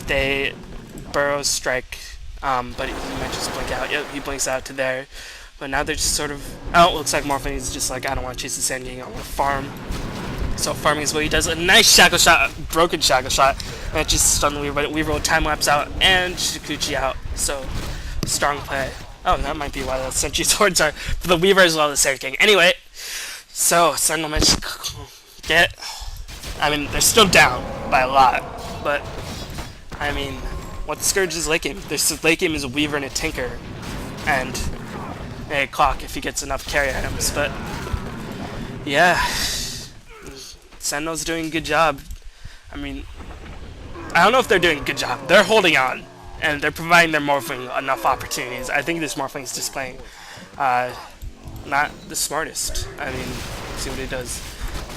with a burrow strike, but he might just blink out. Yep, he blinks out to there. But now they're just sort of... Oh, it looks like Morphling is just like, I don't want to chase the Sand King, I want to farm. So farming is what he does. A nice shackle shot, broken shackle shot. That just stunned the Weaver, but Weaver will time lapse out and Shikuchi out. So, strong play. Oh, that might be why the sentry swords are for the Weaver as well as the Sand King. Anyway, so Sentinel managed to get... I mean, they're still down by a lot, but I mean, what the Scourge is late game? Their late game is a Weaver and a Tinker, and a Clock if he gets enough carry items. But yeah, Sentinel's doing a good job. I mean, I don't know if they're doing a good job. They're holding on, and they're providing their Morphling enough opportunities. I think this Morphling is just playing not the smartest. I mean, see what he does.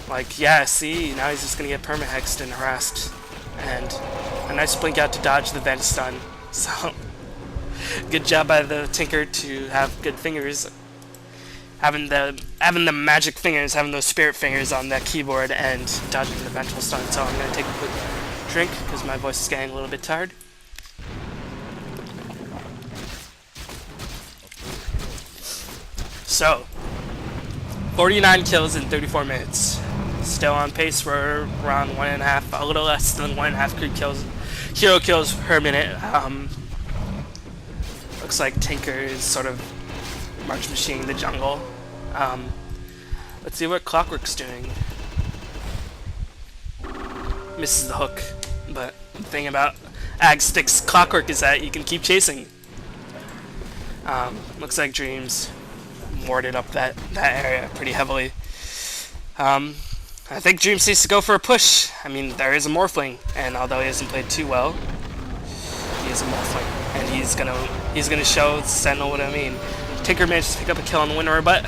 Like, yeah, see, now he's just gonna get perma-hexed and harassed. And a nice blink out to dodge the vent stun. So, good job by the Tinker to have good fingers. Having the magic fingers, having those spirit fingers on that keyboard and dodging the vengeful stun. So I'm gonna take a quick drink because my voice is getting a little bit tired. So, 49 kills in 34 minutes. Still on pace for around 1.5, a little less than 1.5 hero kills per minute. Looks like Tinker is sort of March machining the jungle. Let's see what Clockwork's doing. Misses the hook, but the thing about Agstick's Clockwork is that you can keep chasing. Looks like Dreamz warded up that area pretty heavily. I think Dreamz needs to go for a push. I mean, there is a Morphling, and although he hasn't played too well, he is a Morphling, and he's gonna show Sentinel what I mean. Tinker managed to pick up a kill on the Winnower, but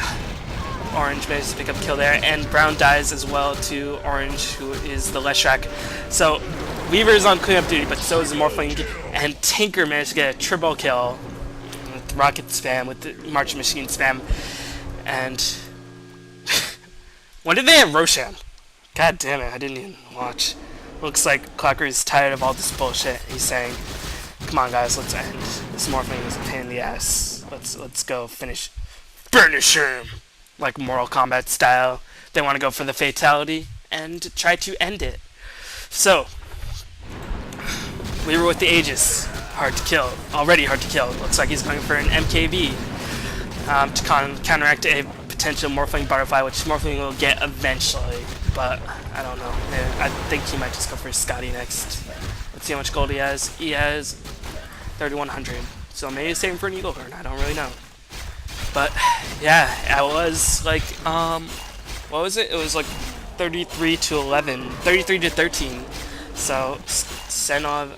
Orange managed to pick up a kill there, and Brown dies as well to Orange, who is the Leshrac. So Weaver is on cleanup duty, but so is the Morphling, and Tinker managed to get a triple kill with rocket spam, with the March Machine spam, and when did they have Roshan? God damn it, I didn't even watch. Looks like Clocker is tired of all this bullshit. He's saying, come on guys, let's end. This Morphling is a pain in the ass. Let's go finish him. Like Mortal Kombat style. They want to go for the fatality and try to end it. So, we were with the Aegis. Hard to kill. Already hard to kill. Looks like he's going for an MKB to counteract a potential Morphling Butterfly, which Morphling will get eventually. But, I don't know. I think he might just go for Scotty next. Let's see how much gold he has. He has 3,100. So maybe he's saving for an Eagle Horn. I don't really know. But, yeah, I was like, what was it? It was like 33 to 11. 33 to 13. So, Sentinel,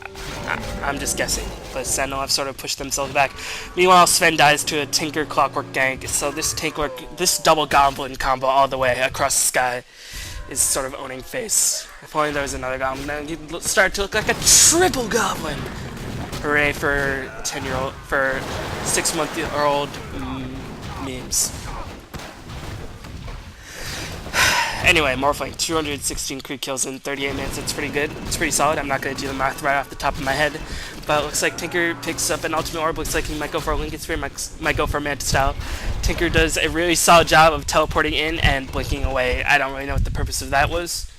I'm just guessing, but Sentinel have sort of pushed themselves back. Meanwhile, Sven dies to a Tinker Clockwork gank, so this double Goblin combo all the way across the sky is sort of owning face. If only there was another Goblin, then you'd start to look like a triple Goblin! Hooray for 10-year-old, for 6-month-old memes. Anyway, Morphling, 216 crit kills in 38 minutes. That's pretty good. It's pretty solid. I'm not going to do the math right off the top of my head. But it looks like Tinker picks up an Ultimate Orb. Looks like he might go for a Lincoln Sphere, might go for a Mantis Style. Tinker does a really solid job of teleporting in and blinking away. I don't really know what the purpose of that was.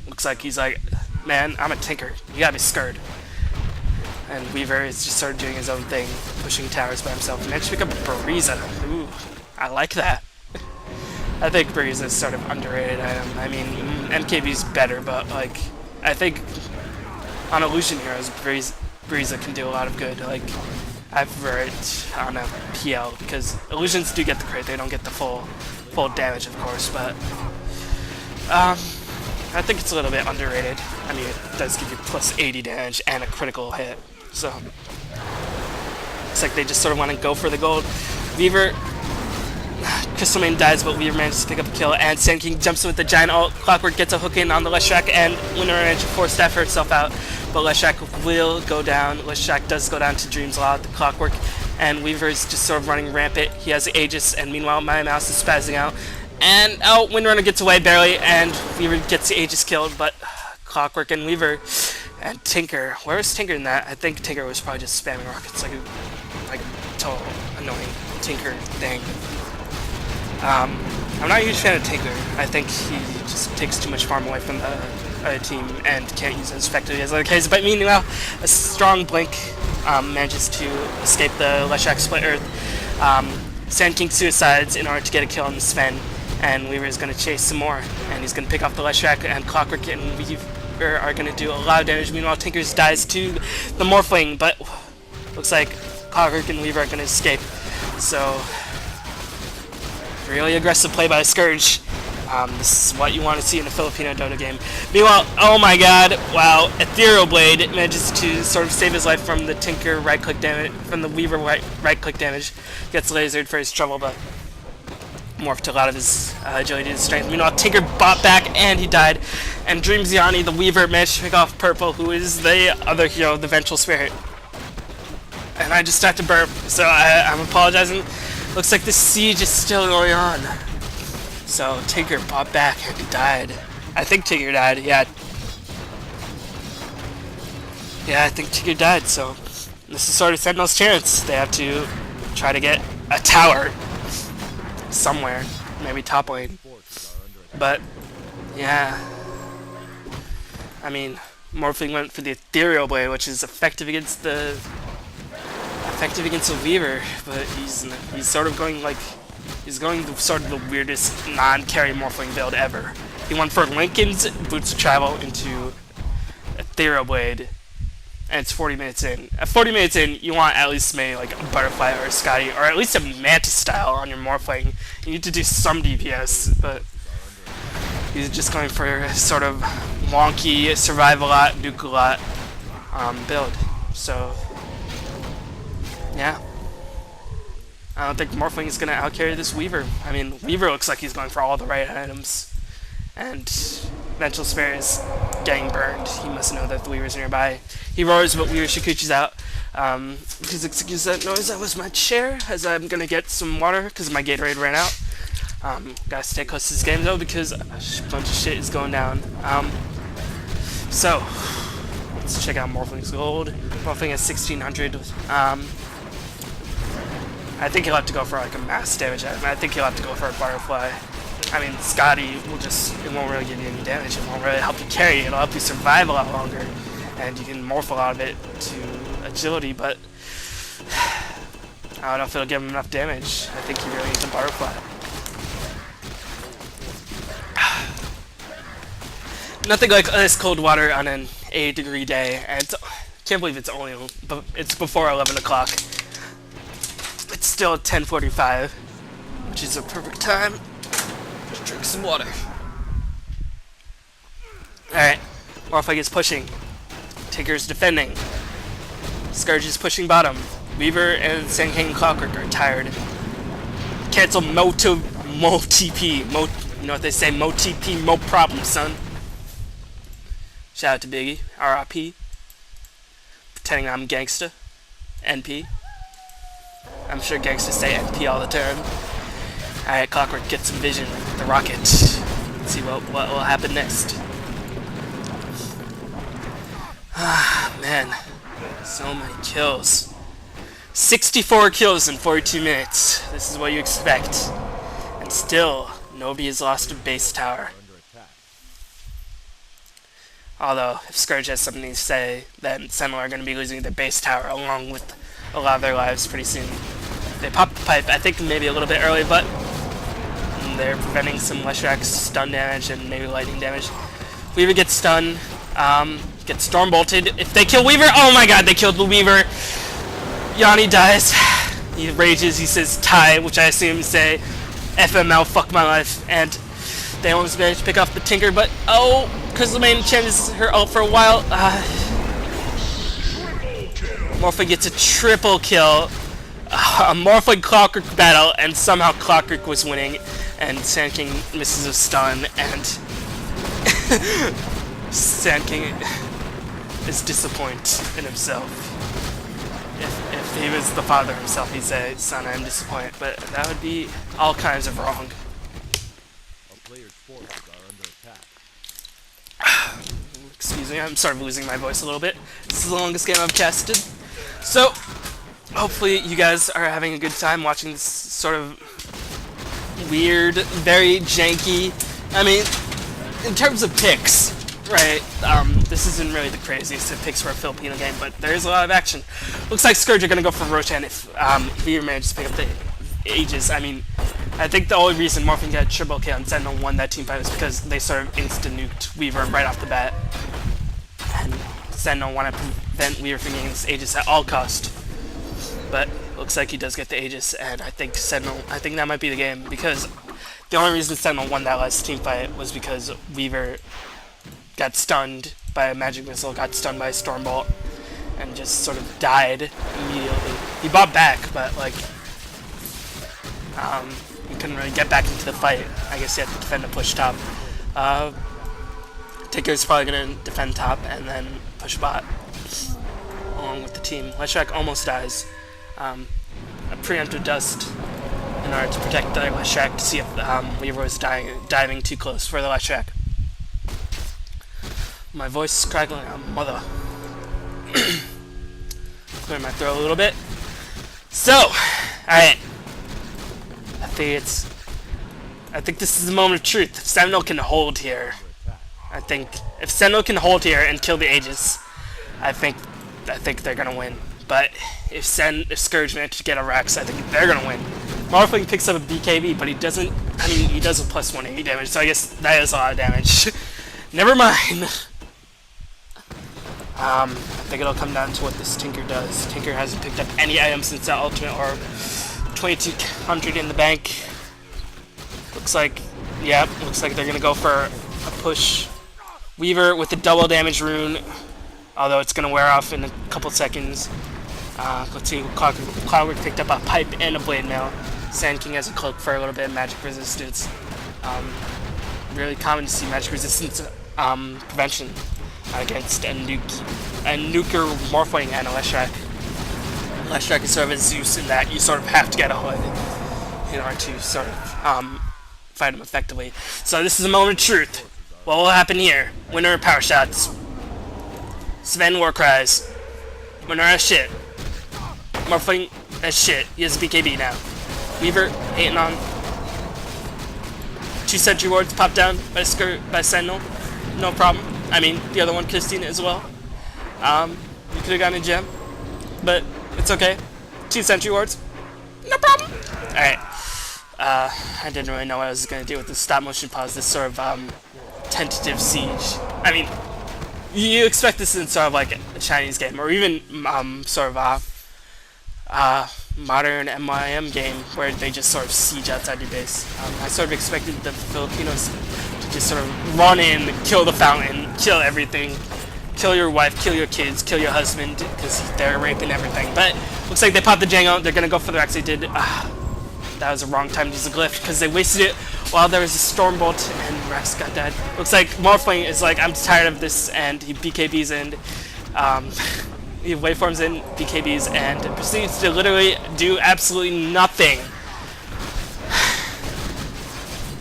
Looks like he's like, man, I'm a Tinker. You gotta be scared. And Weaver is just sort of doing his own thing, pushing towers by himself. He managed to pick up Bariza. Ooh, I like that. I think Bariza is sort of underrated item. I mean, MKB's better, but like, I think on Illusion Heroes, Bariza can do a lot of good. Like, I've heard on a PL, because Illusions do get the crit, they don't get the full damage, of course, but I think it's a little bit underrated. I mean, it does give you plus 80 damage and a critical hit, so looks like they just sort of want to go for the gold. Weaver, Crystal Main dies, but Weaver manages to pick up a kill, and Sand King jumps in with the giant ult. Clockwork gets a hook in on the Leshrac, and Winter manages to force staff herself out, but Leshrac will go down. Leshrac does go down to Dreamz Law, the Clockwork, and Weaver is just sort of running rampant. He has the Aegis, and meanwhile my mouse is spazzing out. And, Windrunner gets away barely, and Weaver gets the Aegis killed, but Clockwork and Weaver And Tinker, where was Tinker in that? I think Tinker was probably just spamming rockets like a total annoying Tinker thing. I'm not a huge fan of Tinker. I think he just takes too much farm away from the other team and can't use it as effectively as other cases. But meanwhile, a strong Blink manages to escape the Leshrac split, or Sand King suicides in order to get a kill on the Sven, and Weaver is going to chase some more, and he's going to pick off the Leshrac, and Clockwork and Weaver are going to do a lot of damage. Meanwhile, Tinkers dies to the Morphling, but looks like Clockwork and Weaver are going to escape. So, really aggressive play by Scourge. This is what you want to see in a Filipino Dota game. Meanwhile, oh my god, wow, Ethereal Blade manages to sort of save his life from the Tinker right-click damage, from the Weaver right-click damage. Gets lasered for his trouble, but morphed a lot of his agility and strength. Meanwhile, Tinker bought back and he died. And Dreamz, the Weaver, managed to pick off Purple, who is the other hero, the Vengeful Spirit. And I just had to burp, so I'm apologizing. Looks like the siege is still going on. So Tinker bought back and he died. I think Tinker died, yeah. Yeah, I think Tinker died, so this is sort of Sentinel's chance. They have to try to get a tower somewhere, maybe top lane. But, yeah. I mean, Morphling went for the Ethereal Blade, which is effective against the Weaver, but he's sort of going like, he's going sort of the weirdest non-carry Morphling build ever. He went for Lincoln's Boots of Travel into Ethereal Blade, and it's 40 minutes in. At 40 minutes in, you want at least maybe like a Butterfly or a Scotty, or at least a Mantis style on your Morphling. You need to do some DPS, but he's just going for a sort of wonky, survive a lot, nuke a lot build. So, yeah. I don't think Morphling is going to outcarry this Weaver. I mean, Weaver looks like he's going for all the right items. And Vengeful Spirit is getting burned. He must know that the Weaver's nearby. He roars, but Weaver Shikuchi's out. Please excuse that noise. That was my chair, as I'm going to get some water, because my Gatorade ran out. Gotta stay close to this game, though, because a bunch of shit is going down. So, let's check out Morphling's gold. Morphling has 1600. I think he'll have to go for like a mass damage item. I think he'll have to go for a Butterfly. I mean, Scotty will just, it won't really give you any damage. It won't really help you carry. It'll help you survive a lot longer. And you can morph a lot of it to agility, but I don't know if it'll give him enough damage. I think he really needs a Butterfly. Nothing like ice cold water on an 80-degree day. And can't believe it's only, but it's before 11 o'clock. It's still 10:45, which is a perfect time to drink some water. Alright, Morphling is pushing. Tinker's defending. Scourge is pushing bottom. Weaver and Sand King and Clockwork are tired. Cancel Mo TP. You know what they say, Mo TP, Mo problem, son. Shout out to Biggie, RIP. Pretending I'm gangsta. NP. I'm sure gangsters say NP all the time. Alright, Clockwork, get some vision with the rocket. Let's see what will happen next. Ah, man. So many kills. 64 kills in 42 minutes. This is what you expect. And still, nobody has lost a base tower. Although, if Scourge has something to say, then Sentinel are going to be losing their base tower along with a lot of their lives pretty soon. They popped the pipe, I think maybe a little bit early, but they're preventing some Leshrac's stun damage and maybe lightning damage. Weaver gets stunned, gets storm bolted. If they kill Weaver, oh my god, they killed the Weaver. Yanni dies. He rages, he says tie, which I assume say FML, fuck my life, and they almost managed to pick off the Tinker, but oh, because the main changes her ult for a while. Morphling gets a triple kill. A Morphling Clockwork battle, and somehow Clockwork was winning, and Sand King misses a stun, and Sand King is disappointed in himself. If he was the father himself, he'd say, son, I'm disappointed, but that would be all kinds of wrong. Excuse me, I'm sort of losing my voice a little bit. This is the longest game I've casted. So, hopefully you guys are having a good time watching this sort of weird, very janky. I mean, in terms of picks, right, this isn't really the craziest of picks for a Filipino game, but there is a lot of action. Looks like Scourge are going to go for Roshan if Weaver manages to pick up the Aegis. I mean, I think the only reason Morphling got triple kill and Sentinel won that team fight was because they sort of insta-nuked Weaver right off the bat. And Sentinel wanted to prevent Weaver from getting this Aegis at all cost. But looks like he does get the Aegis, and I think that might be the game, because the only reason Sentinel won that last team fight was because Weaver got stunned by a magic missile, got stunned by a Stormbolt, and just sort of died immediately. He bought back, but like, he couldn't really get back into the fight. I guess he had to defend a push top. Ticker's probably going to defend top and then push bot along with the team. Leshrac almost dies. A preemptive dust in order to protect the Leshrac to see if Weaver was diving too close for the Leshrac. My voice is crackling. Mother. Clear my throat a little bit. So, alright. I think this is the moment of truth. If Sentinel can hold here, I think if Sentinel can hold here and kill the Aegis, I think they're gonna win. But if Scourge manages to get a Rex, I think they're gonna win. Morphling picks up a BKB, but he doesn't. I mean, he does a plus 180 damage, so I guess that is a lot of damage. Never mind. I think it'll come down to what this Tinker does. Tinker hasn't picked up any items since that ultimate orb. 2200 in the bank. Looks like they're gonna go for a push. Weaver with the double damage rune, although it's gonna wear off in a couple seconds. Let's see, Cloudwork picked up a pipe and a blade mail. Sand King has a cloak for a little bit of magic resistance. Really common to see magic resistance prevention against a nuker Morphling and a Leshrac. Leshrac is sort of a Zeus in that you sort of have to get a hood in order to sort of fight him effectively. So this is a moment of truth. What will happen here? Winner of power shots. Sven war cries. Winner as shit. Morphling as shit. He has a BKB now. Weaver hating on. 2 sentry wards popped down by Sentinel. No problem. I mean, the other one, Christine, as well. You could have gotten a gem, but it's okay. 2 sentry wards. No problem. Alright. I didn't really know what I was going to do with this stop motion pause, this sort of tentative siege. I mean, you expect this in sort of like a Chinese game, or even sort of modern MYM game where they just sort of siege outside your base. I sort of expected the Filipinos to just sort of run in, kill the fountain, kill everything, kill your wife, kill your kids, kill your husband, because they're raping everything. But looks like they popped the Django. They're going to go for the Rex. They did. That was the wrong time to use the glyph, because they wasted it while there was a Stormbolt and Rex got dead. Looks like Morphling is like, I'm tired of this, and he BKBs in, he waveforms in, BKBs, and proceeds to literally do absolutely nothing.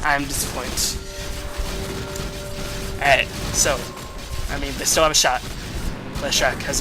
I'm disappointed. Alright, so, I mean, they still have a shot. Leshrac has